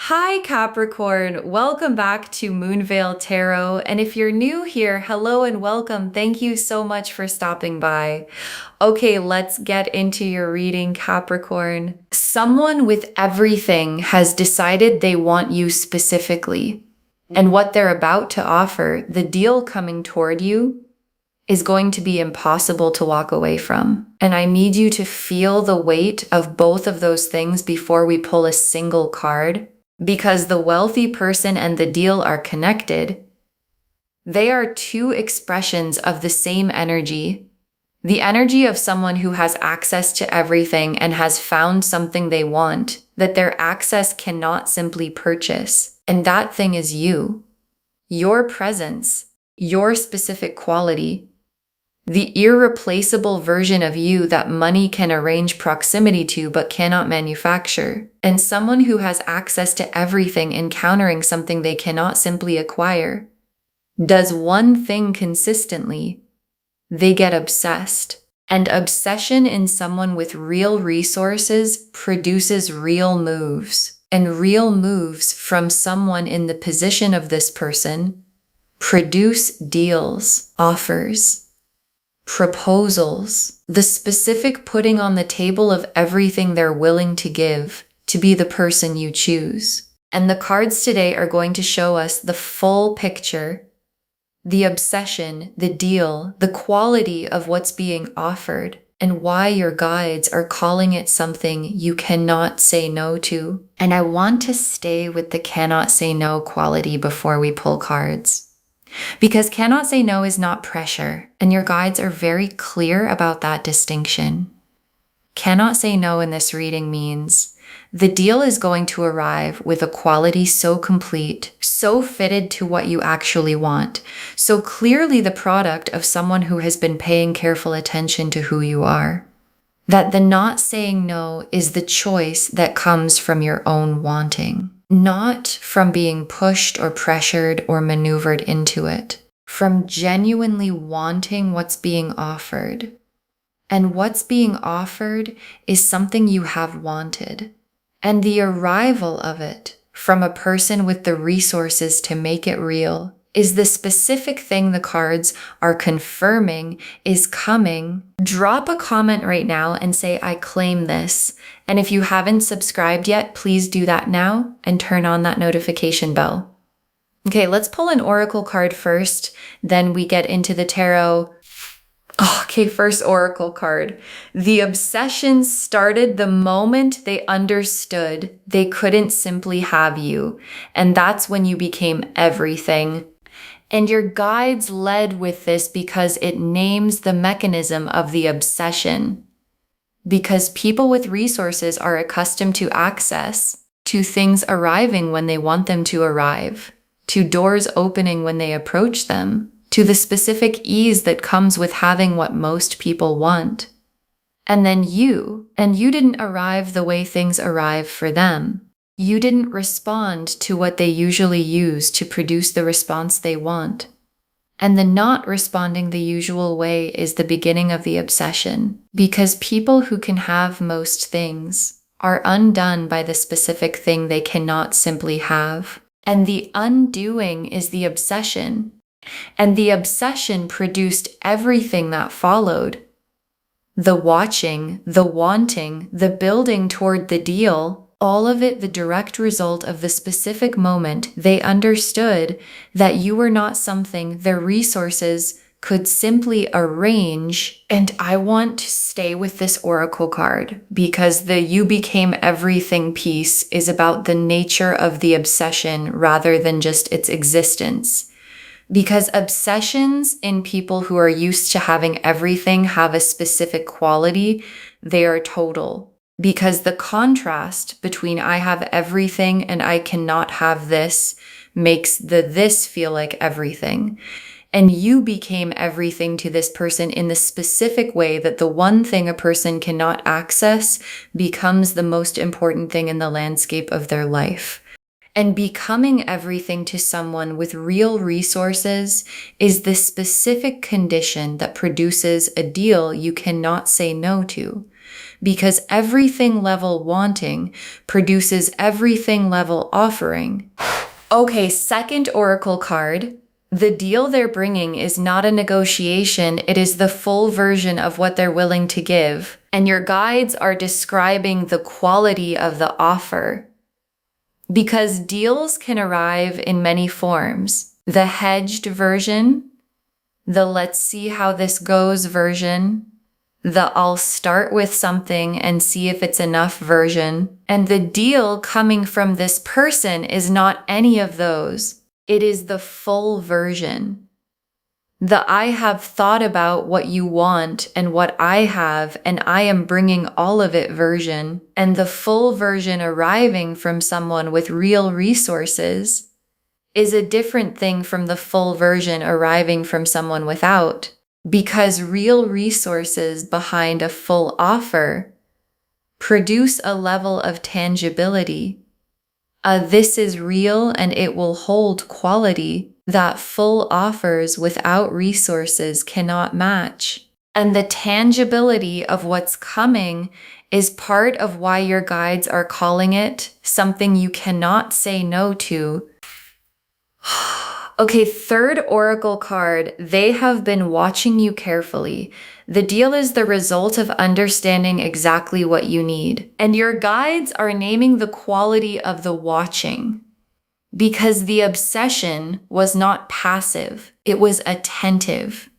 Hi Capricorn, welcome back to Moonveil Tarot. And if you're new here, hello and welcome. Thank you so much for stopping by. Okay, let's get into your reading, Capricorn. Someone with everything has decided they want you specifically. And what they're about to offer, the deal coming toward you, is going to be impossible to walk away from. And I need you to feel the weight of both of those things before we pull a single card. Because the wealthy person and the deal are connected, they are two expressions of the same energy. The energy of someone who has access to everything and has found something they want that their access cannot simply purchase. And that thing is you, your presence, your specific quality, the irreplaceable version of you that money can arrange proximity to but cannot manufacture. And someone who has access to everything encountering something they cannot simply acquire does one thing consistently: they get obsessed. And obsession in someone with real resources produces real moves. And real moves from someone in the position of this person produce deals, offers, proposals, the specific putting on the table of everything they're willing to give to be the person you choose. And the cards today are going to show us the full picture, the obsession, the deal, the quality of what's being offered, and why your guides are calling it something you cannot say no to. And I want to stay with the cannot say no quality before we pull cards. Because cannot say no is not pressure, and your guides are very clear about that distinction. Cannot say no in this reading means the deal is going to arrive with a quality so complete, so fitted to what you actually want, so clearly the product of someone who has been paying careful attention to who you are, that the not saying no is the choice that comes from your own wanting. Not from being pushed or pressured or maneuvered into it, from genuinely wanting what's being offered. And what's being offered is something you have wanted. And the arrival of it from a person with the resources to make it real is the specific thing the cards are confirming is coming. Drop a comment right now and say, I claim this. And if you haven't subscribed yet, please do that now and turn on that notification bell. Okay, let's pull an oracle card first, then we get into the tarot. Okay, first oracle card. The obsession started the moment they understood they couldn't simply have you. And that's when you became everything. And your guides led with this because it names the mechanism of the obsession. Because people with resources are accustomed to access, to things arriving when they want them to arrive, to doors opening when they approach them, to the specific ease that comes with having what most people want. And then you didn't arrive the way things arrive for them. You didn't respond to what they usually use to produce the response they want. And the not responding the usual way is the beginning of the obsession, because people who can have most things are undone by the specific thing they cannot simply have. And the undoing is the obsession. And the obsession produced everything that followed. The watching, the wanting, the building toward the deal, all of it the direct result of the specific moment they understood that you were not something their resources could simply arrange. And I want to stay with this oracle card because the you became everything piece is about the nature of the obsession rather than just its existence. Because obsessions in people who are used to having everything have a specific quality, they are total. Because the contrast between I have everything and I cannot have this makes the this feel like everything. And you became everything to this person in the specific way that the one thing a person cannot access becomes the most important thing in the landscape of their life. And becoming everything to someone with real resources is the specific condition that produces a deal you cannot say no to. because everything level wanting produces everything level offering. Okay, second oracle card. The deal they're bringing is not a negotiation, it is the full version of what they're willing to give. And your guides are describing the quality of the offer. Because deals can arrive in many forms. The hedged version, the let's see how this goes version, the I'll start with something and see if it's enough version. And the deal coming from this person is not any of those. It is the full version. The I have thought about what you want and what I have, and I am bringing all of it version. And the full version arriving from someone with real resources is a different thing from the full version arriving from someone without. Because real resources behind a full offer produce a level of tangibility. This is real and it will hold quality that full offers without resources cannot match. And the tangibility of what's coming is part of why your guides are calling it something you cannot say no to. Okay, third oracle card. They have been watching you carefully. The deal is the result of understanding exactly what you need. And your guides are naming the quality of the watching. Because the obsession was not passive, it was attentive.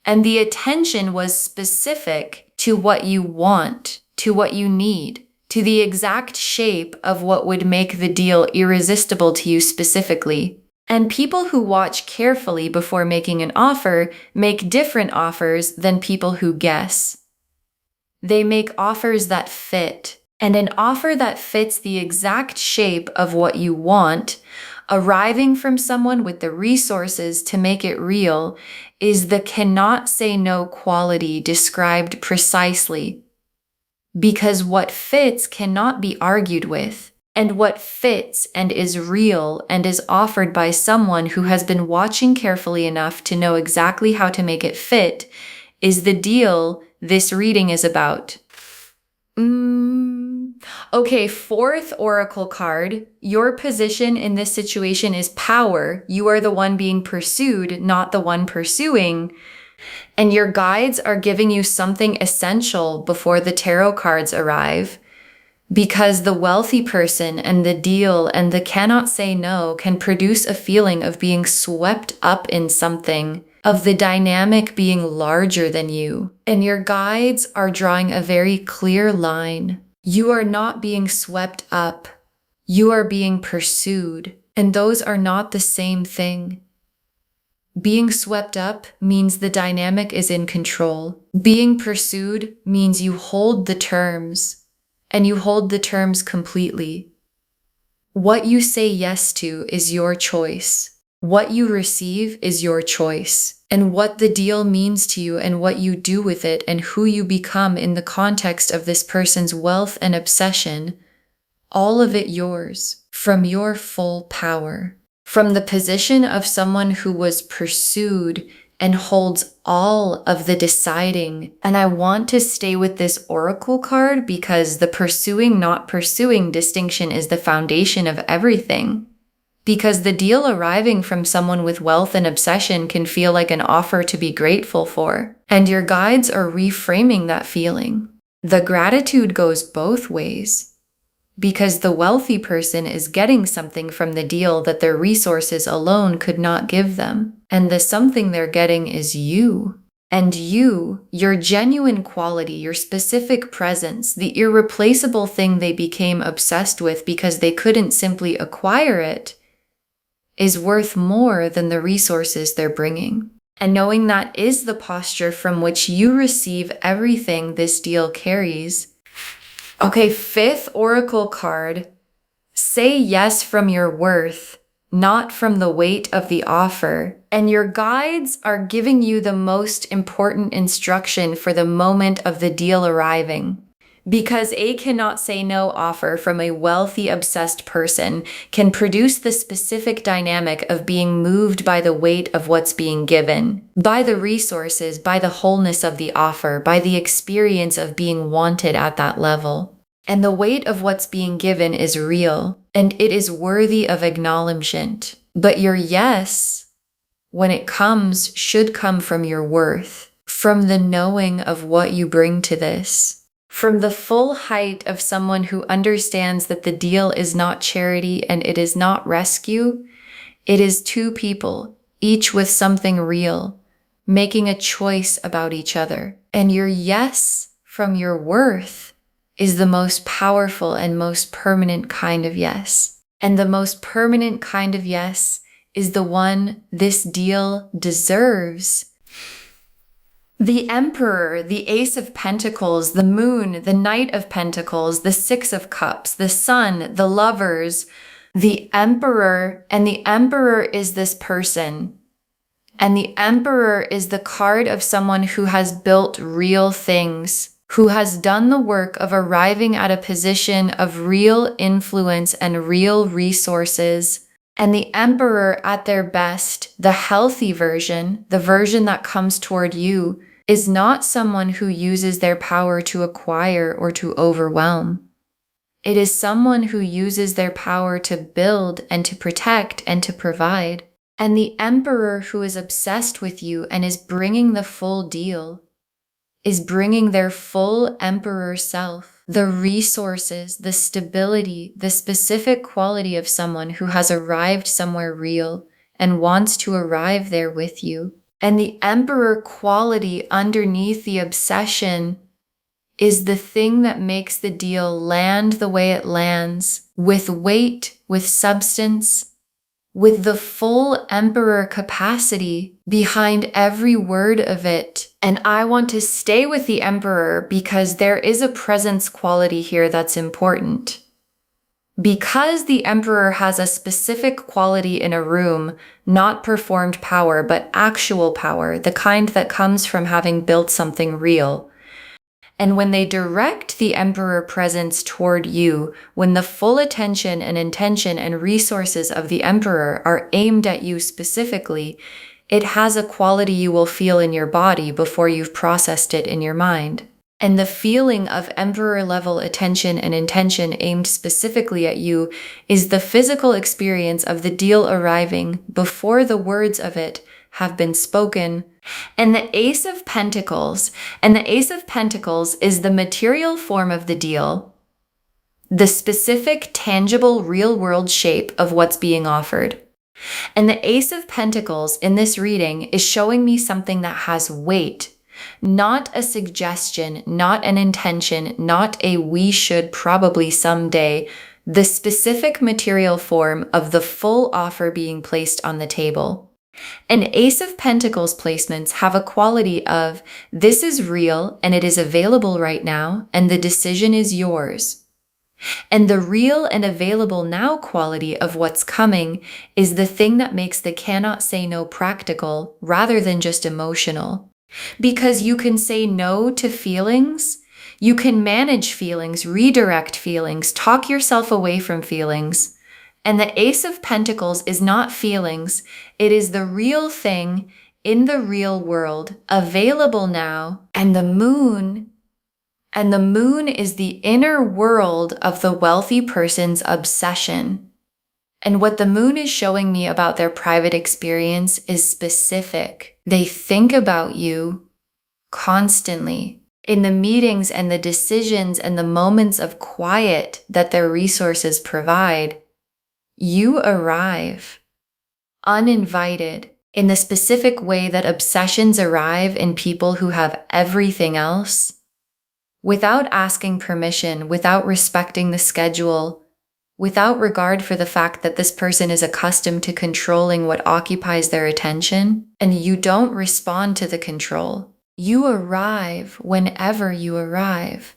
And the attention was specific to what you want, to what you need, to the exact shape of what would make the deal irresistible to you specifically. And people who watch carefully before making an offer make different offers than people who guess. They make offers that fit, and an offer that fits the exact shape of what you want, arriving from someone with the resources to make it real, is the cannot say no quality described precisely. Because what fits cannot be argued with. And what fits and is real and is offered by someone who has been watching carefully enough to know exactly how to make it fit is the deal this reading is about. Okay, fourth oracle card. Your position in this situation is power. You are the one being pursued, not the one pursuing. And your guides are giving you something essential before the tarot cards arrive. Because the wealthy person and the deal and the cannot say no can produce a feeling of being swept up in something, of the dynamic being larger than you. And your guides are drawing a very clear line. You are not being swept up. You are being pursued. And those are not the same thing. Being swept up means the dynamic is in control. Being pursued means you hold the terms. And you hold the terms completely. What you say yes to is your choice. What you receive is your choice. And what the deal means to you and what you do with it and who you become in the context of this person's wealth and obsession, all of it yours, from your full power. From the position of someone who was pursued and holds all of the deciding. And I want to stay with this oracle card because the pursuing, not pursuing distinction is the foundation of everything. Because the deal arriving from someone with wealth and obsession can feel like an offer to be grateful for. And your guides are reframing that feeling. The gratitude goes both ways. Because the wealthy person is getting something from the deal that their resources alone could not give them. And the something they're getting is you. And you, your genuine quality, your specific presence, the irreplaceable thing they became obsessed with because they couldn't simply acquire it, is worth more than the resources they're bringing. And knowing that is the posture from which you receive everything this deal carries. Okay, fifth oracle card. Say yes from your worth, not from the weight of the offer. And your guides are giving you the most important instruction for the moment of the deal arriving. Because a cannot say no offer from a wealthy, obsessed person can produce the specific dynamic of being moved by the weight of what's being given, by the resources, by the wholeness of the offer, by the experience of being wanted at that level. And the weight of what's being given is real, and it is worthy of acknowledgement. But your yes, when it comes, should come from your worth, from the knowing of what you bring to this. From the full height of someone who understands that the deal is not charity and it is not rescue, it is two people, each with something real, making a choice about each other. And your yes from your worth is the most powerful and most permanent kind of yes. And the most permanent kind of yes is the one this deal deserves. The Emperor, the Ace of Pentacles, the Moon, the Knight of Pentacles, the Six of Cups, the Sun, the Lovers, the Emperor, and the Emperor is this person. And the Emperor is the card of someone who has built real things, who has done the work of arriving at a position of real influence and real resources. And the Emperor at their best, the healthy version, the version that comes toward you, is not someone who uses their power to acquire or to overwhelm. It is someone who uses their power to build and to protect and to provide. And the Emperor who is obsessed with you and is bringing the full deal is bringing their full Emperor self, the resources, the stability, the specific quality of someone who has arrived somewhere real and wants to arrive there with you. And the Emperor quality underneath the obsession is the thing that makes the deal land the way it lands, with weight, with substance, with the full Emperor capacity behind every word of it. And I want to stay with the Emperor because there is a presence quality here that's important. Because the Emperor has a specific quality in a room, not performed power, but actual power, the kind that comes from having built something real. And when they direct the Emperor presence toward you, when the full attention and intention and resources of the Emperor are aimed at you specifically, it has a quality you will feel in your body before you've processed it in your mind. And the feeling of Emperor level attention and intention aimed specifically at you is the physical experience of the deal arriving before the words of it have been spoken. And the Ace of Pentacles, is the material form of the deal, the specific, tangible, real-world shape of what's being offered. And the Ace of Pentacles in this reading is showing me something that has weight, not a suggestion, not an intention, not a we should probably someday, the specific material form of the full offer being placed on the table. And Ace of Pentacles placements have a quality of, this is real and it is available right now, and the decision is yours. And the real and available now quality of what's coming is the thing that makes the cannot say no practical rather than just emotional. Because you can say no to feelings, you can manage feelings, redirect feelings, talk yourself away from feelings. And the Ace of Pentacles is not feelings, it is the real thing in the real world, available now. And the moon is the inner world of the wealthy person's obsession. And what the moon is showing me about their private experience is specific. They think about you constantly. In the meetings and the decisions and the moments of quiet that their resources provide, you arrive uninvited in the specific way that obsessions arrive in people who have everything else, without asking permission, without respecting the schedule, without regard for the fact that this person is accustomed to controlling what occupies their attention, and you don't respond to the control. You arrive whenever you arrive.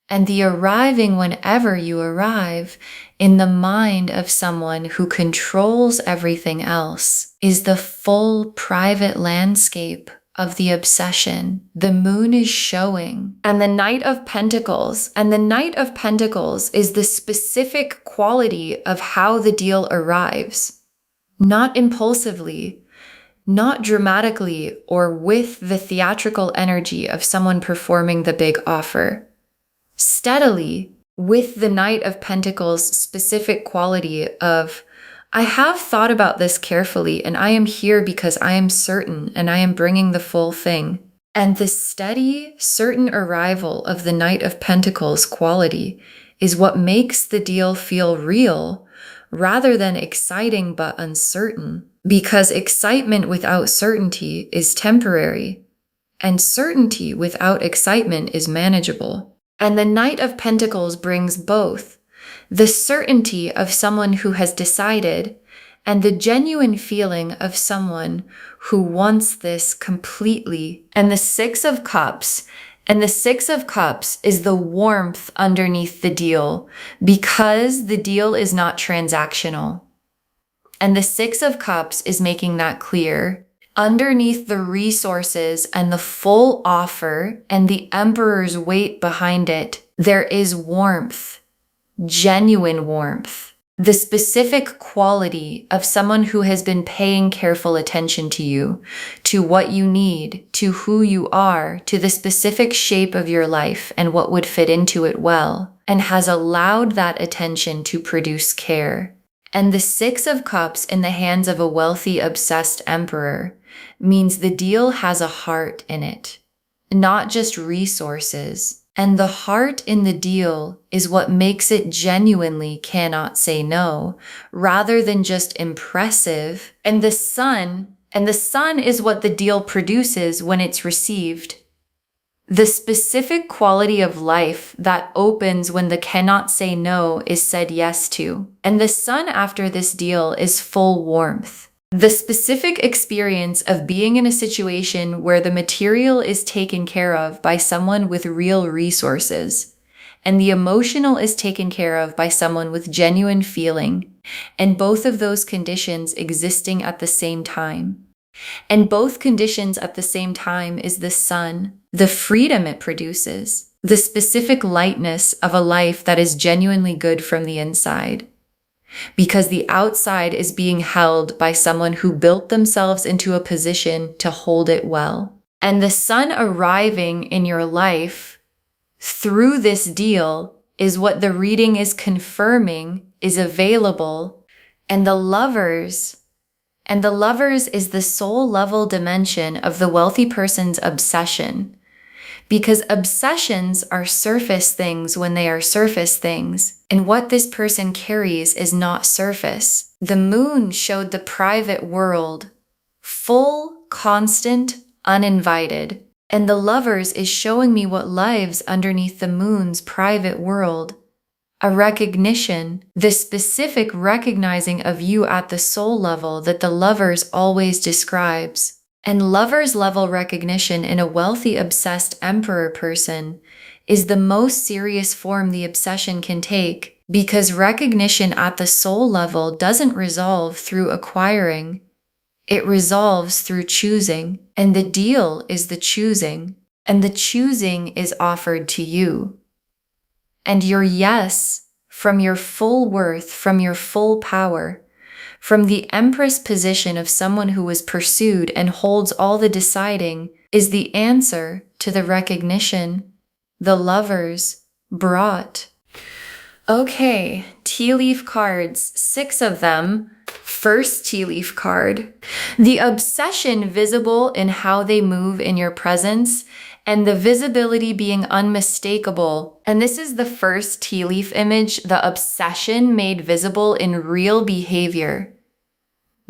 And the arriving whenever you arrive in the mind of someone who controls everything else is the full private landscape of the obsession. The moon is showing. And the Knight of Pentacles. And the Knight of Pentacles is the specific quality of how the deal arrives. Not impulsively, not dramatically, or with the theatrical energy of someone performing the big offer. Steadily, with the Knight of Pentacles' specific quality of, I have thought about this carefully, and I am here because I am certain, and I am bringing the full thing. And the steady, certain arrival of the Knight of Pentacles quality is what makes the deal feel real, rather than exciting but uncertain. Because excitement without certainty is temporary, and certainty without excitement is manageable. And the Knight of Pentacles brings both. The certainty of someone who has decided, and the genuine feeling of someone who wants this completely. And the Six of Cups. And the Six of Cups is the warmth underneath the deal, because the deal is not transactional. And the Six of Cups is making that clear. Underneath the resources and the full offer and the Emperor's weight behind it, there is warmth. Genuine warmth. The specific quality of someone who has been paying careful attention to you, to what you need, to who you are, to the specific shape of your life and what would fit into it well, and has allowed that attention to produce care. And the Six of Cups in the hands of a wealthy, obsessed emperor means the deal has a heart in it, not just resources. And the heart in the deal is what makes it genuinely cannot say no, rather than just impressive. And the sun is what the deal produces when it's received. The specific quality of life that opens when the cannot say no is said yes to. And the sun after this deal is full warmth. The specific experience of being in a situation where the material is taken care of by someone with real resources, and the emotional is taken care of by someone with genuine feeling, and both of those conditions existing at the same time. And both conditions at the same time is the sun, the freedom it produces, the specific lightness of a life that is genuinely good from the inside. Because the outside is being held by someone who built themselves into a position to hold it well. And the sun arriving in your life through this deal is what the reading is confirming is available. And the lovers is the soul level dimension of the wealthy person's obsession. Because obsessions are surface things when they are surface things, and what this person carries is not surface. The moon showed the private world, full, constant, uninvited. And the lovers is showing me what lives underneath the moon's private world. A recognition, the specific recognizing of you at the soul level that the lovers always describes. And lovers level recognition in a wealthy, obsessed emperor person is the most serious form the obsession can take, because recognition at the soul level doesn't resolve through acquiring. It resolves through choosing, and the deal is the choosing, and the choosing is offered to you. And your yes, from your full worth, from your full power, from the Empress position of someone who was pursued and holds all the deciding, is the answer to the recognition the lovers brought. Okay, tea leaf cards, 6 of them. First tea leaf card. The obsession visible in how they move in your presence, and the visibility being unmistakable. And this is the first tea leaf image, the obsession made visible in real behavior.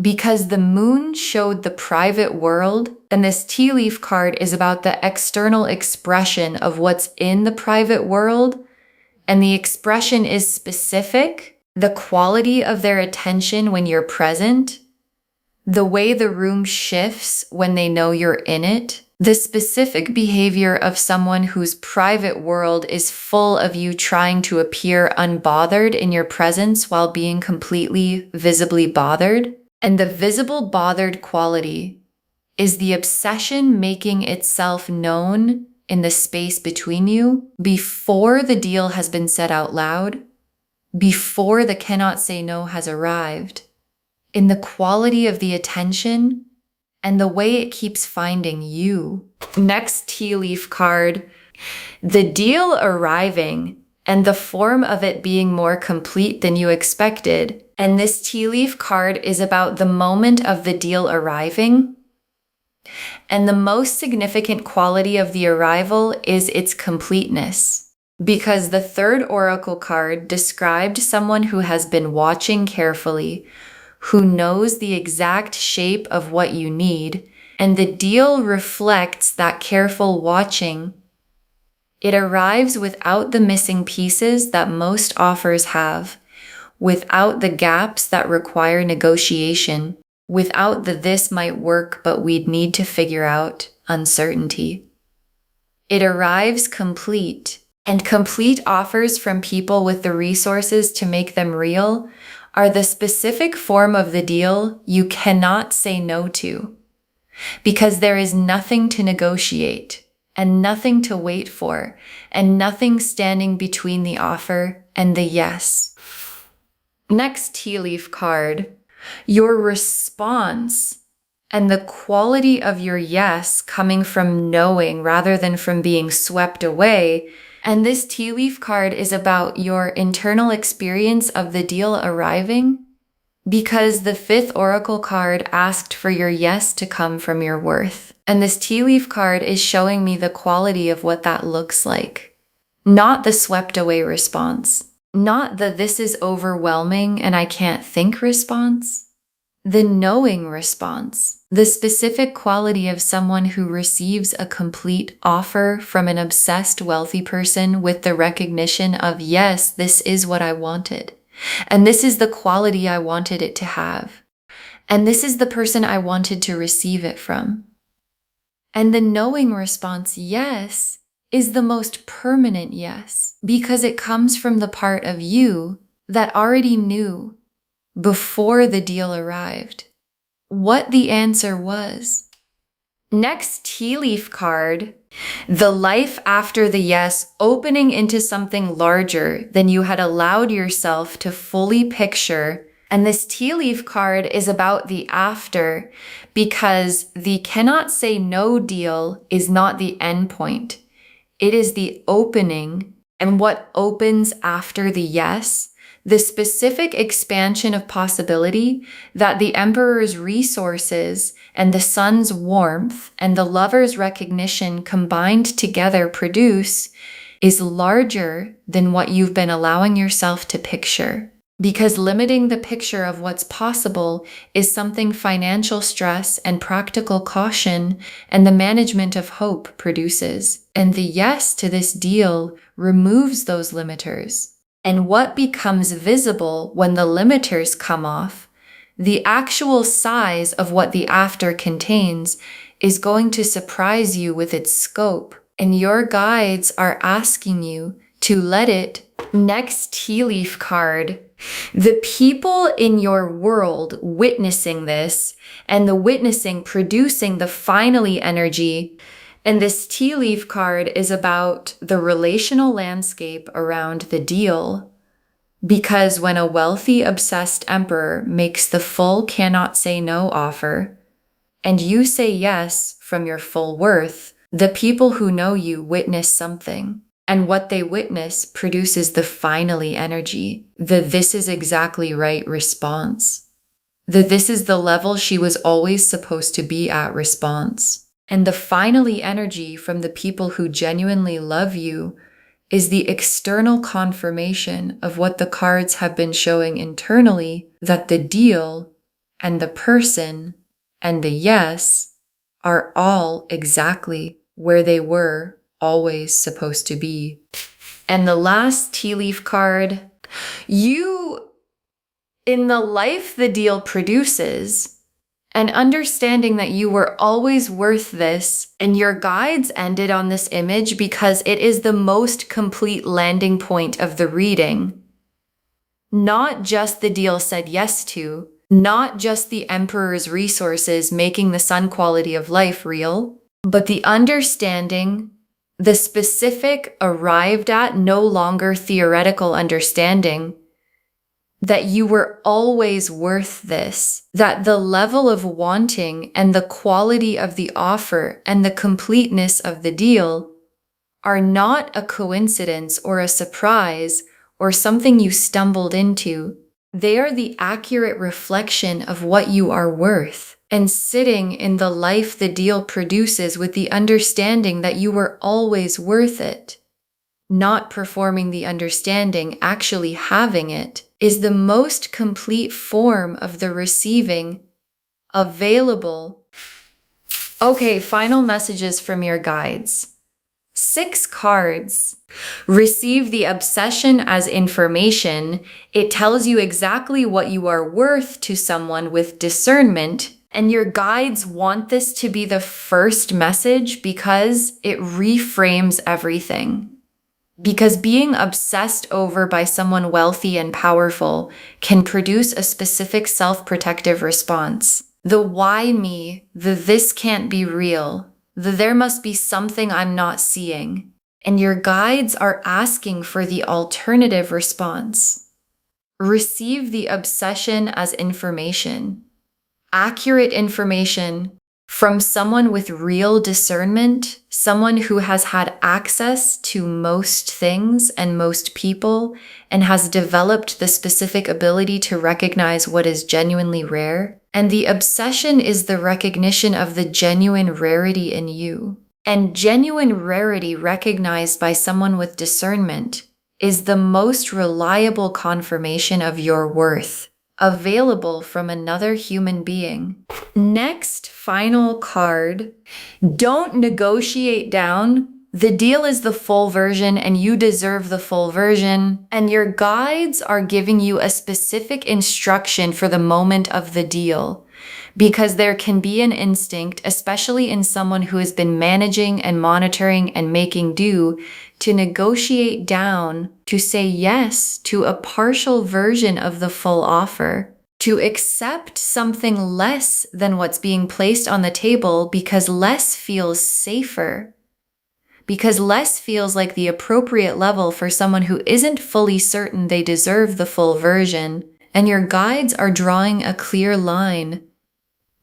Because the moon showed the private world, and this tea leaf card is about the external expression of what's in the private world, and the expression is specific, the quality of their attention when you're present, the way the room shifts when they know you're in it, the specific behavior of someone whose private world is full of you trying to appear unbothered in your presence while being completely visibly bothered. And the visible bothered quality Is the obsession making itself known in the space between you before the deal has been said out loud, before the cannot say no has arrived, in the quality of the attention and the way it keeps finding you? Next tea leaf card, the deal arriving and the form of it being more complete than you expected. And this tea leaf card is about the moment of the deal arriving. And the most significant quality of the arrival is its completeness. Because the third oracle card described someone who has been watching carefully, who knows the exact shape of what you need, and the deal reflects that careful watching. It arrives without the missing pieces that most offers have, without the gaps that require negotiation, without the "this might work but we'd need to figure out" uncertainty. It arrives complete, and complete offers from people with the resources to make them real are the specific form of the deal you cannot say no to, because there is nothing to negotiate, and nothing to wait for, and nothing standing between the offer and the yes. Next tea leaf card, your response and the quality of your yes coming from knowing rather than from being swept away. And this tea leaf card is about your internal experience of the deal arriving, because the fifth oracle card asked for your yes to come from your worth. And this tea leaf card is showing me the quality of what that looks like. Not the swept away response. Not the "this is overwhelming and I can't think" response. The knowing response. The specific quality of someone who receives a complete offer from an obsessed wealthy person with the recognition of, yes, this is what I wanted. And this is the quality I wanted it to have. And this is the person I wanted to receive it from. And the knowing response, yes, is the most permanent yes, because it comes from the part of you that already knew before the deal arrived what the answer was. Next tea leaf card, the life after the yes, opening into something larger than you had allowed yourself to fully picture. And this tea leaf card is about the after, because the cannot say no deal is not the end point. It is the opening, and what opens after the yes, the specific expansion of possibility that the Emperor's resources and the sun's warmth and the lover's recognition combined together produce is larger than what you've been allowing yourself to picture. Because limiting the picture of what's possible is something financial stress and practical caution and the management of hope produces. And the yes to this deal removes those limiters. And what becomes visible when the limiters come off, the actual size of what the after contains, is going to surprise you with its scope. And your guides are asking you to let it. Next tea leaf card, the people in your world witnessing this, and the witnessing producing the finally energy. And this tea leaf card is about the relational landscape around the deal. Because when a wealthy, obsessed emperor makes the full cannot say no offer, and you say yes from your full worth, the people who know you witness something. And what they witness produces the finally energy, the "this is exactly right" response. The "this is the level she was always supposed to be at" response. And the finally energy from the people who genuinely love you is the external confirmation of what the cards have been showing internally, that the deal and the person and the yes are all exactly where they were always supposed to be. And the last tea leaf card, you, in the life the deal produces, and understanding that you were always worth this, and your guides ended on this image because it is the most complete landing point of the reading. Not just the deal said yes to, Not just the Emperor's resources making the Sun quality of life real, but the understanding, the specific, arrived at, no longer theoretical understanding that you were always worth this, that the level of wanting and the quality of the offer and the completeness of the deal are not a coincidence or a surprise or something you stumbled into. They are the accurate reflection of what you are worth, and sitting in the life the deal produces with the understanding that you were always worth it. Not performing the understanding, actually having it, is the most complete form of the receiving available. Okay, final messages from your guides. 6 cards. Receive the obsession as information. It tells you exactly what you are worth to someone with discernment, and your guides want this to be the first message because it reframes everything. Because being obsessed over by someone wealthy and powerful can produce a specific self-protective response. The why me, the this can't be real, the there must be something I'm not seeing. And your guides are asking for the alternative response. Receive the obsession as information. Accurate information from someone with real discernment, someone who has had access to most things and most people and has developed the specific ability to recognize what is genuinely rare. And the obsession is the recognition of the genuine rarity in you. And genuine rarity recognized by someone with discernment is the most reliable confirmation of your worth, available from another human being. Next, final card. Don't negotiate down. The deal is the full version and you deserve the full version. And your guides are giving you a specific instruction for the moment of the deal. Because there can be an instinct, especially in someone who has been managing and monitoring and making do, to negotiate down, to say yes to a partial version of the full offer, to accept something less than what's being placed on the table because less feels safer. Because less feels like the appropriate level for someone who isn't fully certain they deserve the full version, and your guides are drawing a clear line.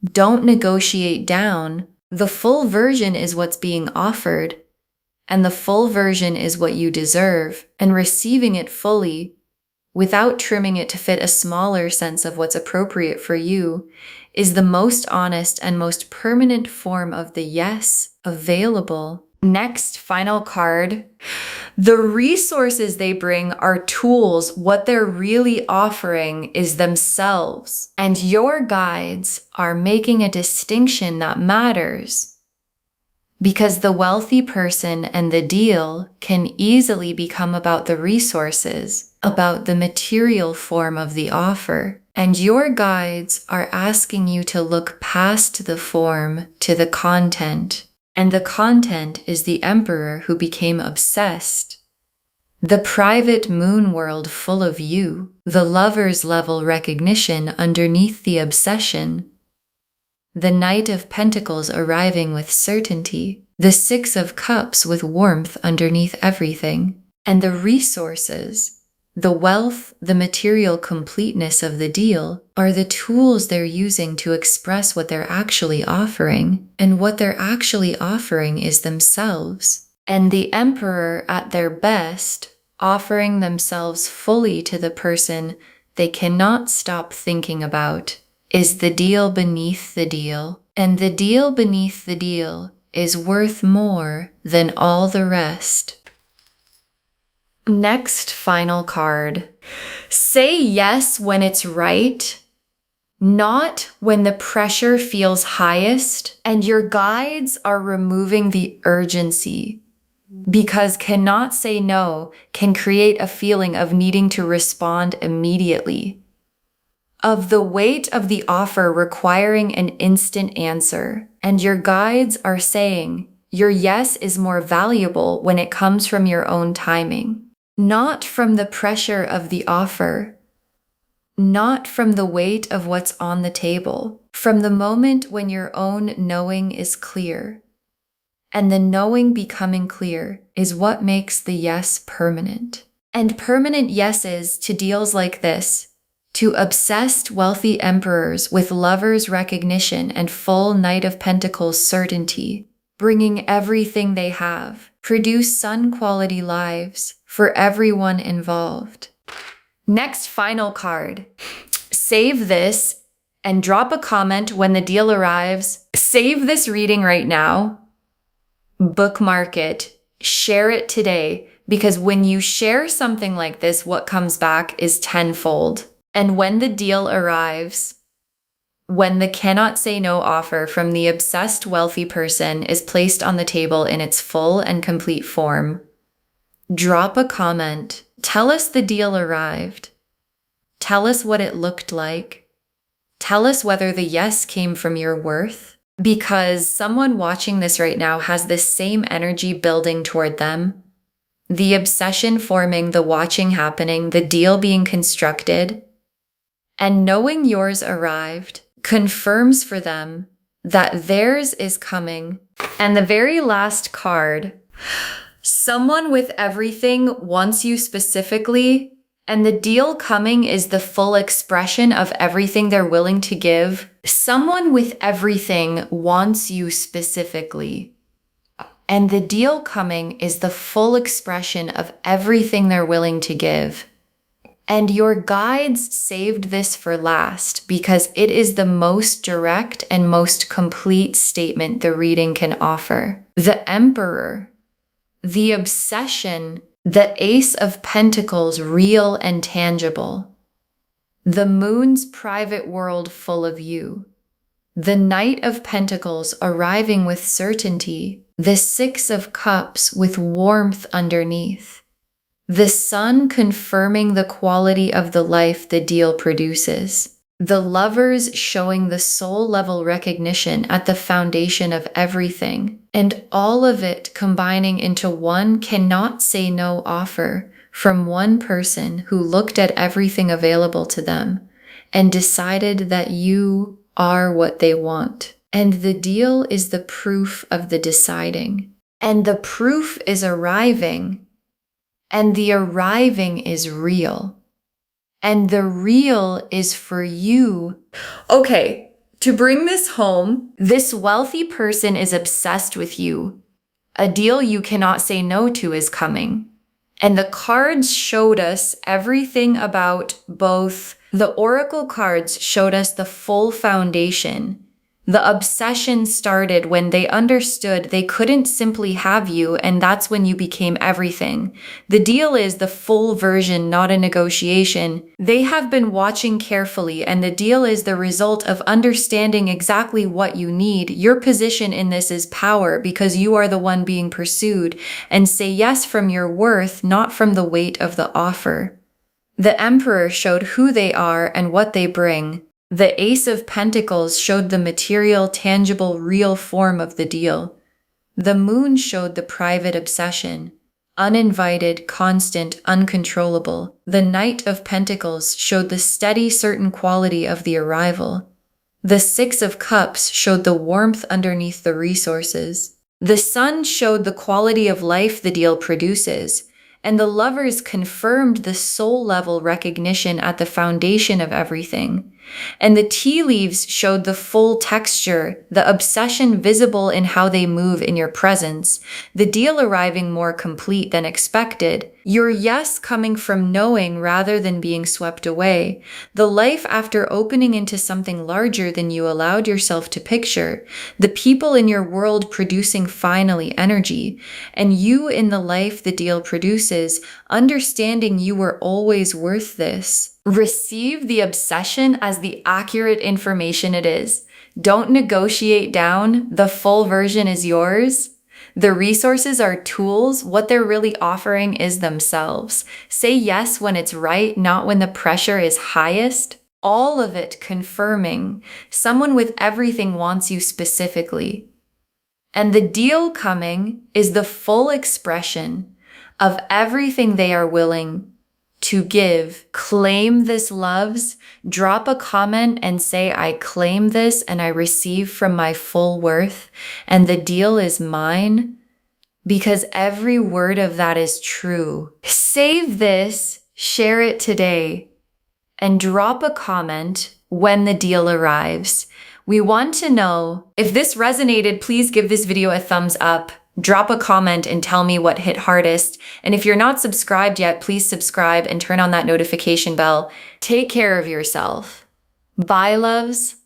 Don't negotiate down. The full version is what's being offered, and the full version is what you deserve, and receiving it fully, without trimming it to fit a smaller sense of what's appropriate for you, is the most honest and most permanent form of the yes available. Next, final card. The resources they bring are tools. What they're really offering is themselves. And your guides are making a distinction that matters. Because the wealthy person and the deal can easily become about the resources, about the material form of the offer. And your guides are asking you to look past the form to the content. And the content is the emperor who became obsessed. The private moon world full of you, the lover's level recognition underneath the obsession. The Knight of Pentacles arriving with certainty, the Six of Cups with warmth underneath everything, and the resources, the wealth, the material completeness of the deal are the tools they're using to express what they're actually offering, and what they're actually offering is themselves. And the Emperor at their best, offering themselves fully to the person they cannot stop thinking about, is the deal beneath the deal, and the deal beneath the deal is worth more than all the rest. Next, final card. Say yes when it's right, not when the pressure feels highest, and your guides are removing the urgency, because cannot say no can create a feeling of needing to respond immediately, of the weight of the offer requiring an instant answer, and your guides are saying your yes is more valuable when it comes from your own timing. Not from the pressure of the offer, not from the weight of what's on the table, from the moment when your own knowing is clear. And the knowing becoming clear is what makes the yes permanent. And permanent yeses to deals like this, to obsessed wealthy emperors with lovers' recognition and full Knight of Pentacles certainty, bringing everything they have, produce sun-quality lives for everyone involved. Next final card. Save this and drop a comment when the deal arrives. Save this reading right now. Bookmark it. Share it today, because when you share something like this, what comes back is tenfold. And when the deal arrives, when the cannot say no offer from the obsessed wealthy person is placed on the table in its full and complete form, drop a comment. Tell us the deal arrived. Tell us what it looked like. Tell us whether the yes came from your worth, because someone watching this right now has this same energy building toward them. The obsession forming, the watching happening, the deal being constructed, and knowing yours arrived confirms for them that theirs is coming. And the very last card, someone with everything wants you specifically, and the deal coming is the full expression of everything they're willing to give. Someone with everything wants you specifically, and the deal coming is the full expression of everything they're willing to give. And your guides saved this for last because it is the most direct and most complete statement the reading can offer. The Emperor, the obsession, the Ace of Pentacles, real and tangible. The Moon's private world full of you. The Knight of Pentacles arriving with certainty. The Six of Cups with warmth underneath. The Sun confirming the quality of the life the deal produces. The Lovers showing the soul level recognition at the foundation of everything. And all of it combining into one cannot say no offer from one person who looked at everything available to them and decided that you are what they want. And the deal is the proof of the deciding. And the proof is arriving. And the arriving is real. And the real is for you. Okay, to bring this home, this wealthy person is obsessed with you. A deal you cannot say no to is coming. And the cards showed us everything about both. The oracle cards showed us the full foundation. The obsession started when they understood they couldn't simply have you, and that's when you became everything. The deal is the full version, not a negotiation. They have been watching carefully, and the deal is the result of understanding exactly what you need. Your position in this is power, because you are the one being pursued, and say yes from your worth, not from the weight of the offer. The Emperor showed who they are and what they bring. The Ace of Pentacles showed the material, tangible, real form of the deal. The Moon showed the private obsession, uninvited, constant, uncontrollable. The Knight of Pentacles showed the steady, certain quality of the arrival. The Six of Cups showed the warmth underneath the resources. The Sun showed the quality of life the deal produces. And the Lovers confirmed the soul-level recognition at the foundation of everything. And the tea leaves showed the full texture, the obsession visible in how they move in your presence, the deal arriving more complete than expected, your yes coming from knowing rather than being swept away, the life after opening into something larger than you allowed yourself to picture, the people in your world producing finally energy, and you in the life the deal produces, understanding you were always worth this. Receive the obsession as the accurate information it is. Don't negotiate down. The full version is yours. The resources are tools. What they're really offering is themselves. Say yes when it's right, not when the pressure is highest. All of it confirming someone with everything wants you specifically. And the deal coming is the full expression of everything they are willing to give. Claim this, loves. Drop a comment and say, I claim this and I receive from my full worth, and the deal is mine, because every word of that is true. Save this, share it today, and drop a comment when the deal arrives. We want to know. If this resonated, please give this video a thumbs up. Drop a comment and tell me what hit hardest. And if you're not subscribed yet, please subscribe and turn on that notification bell. Take care of yourself. Bye, loves.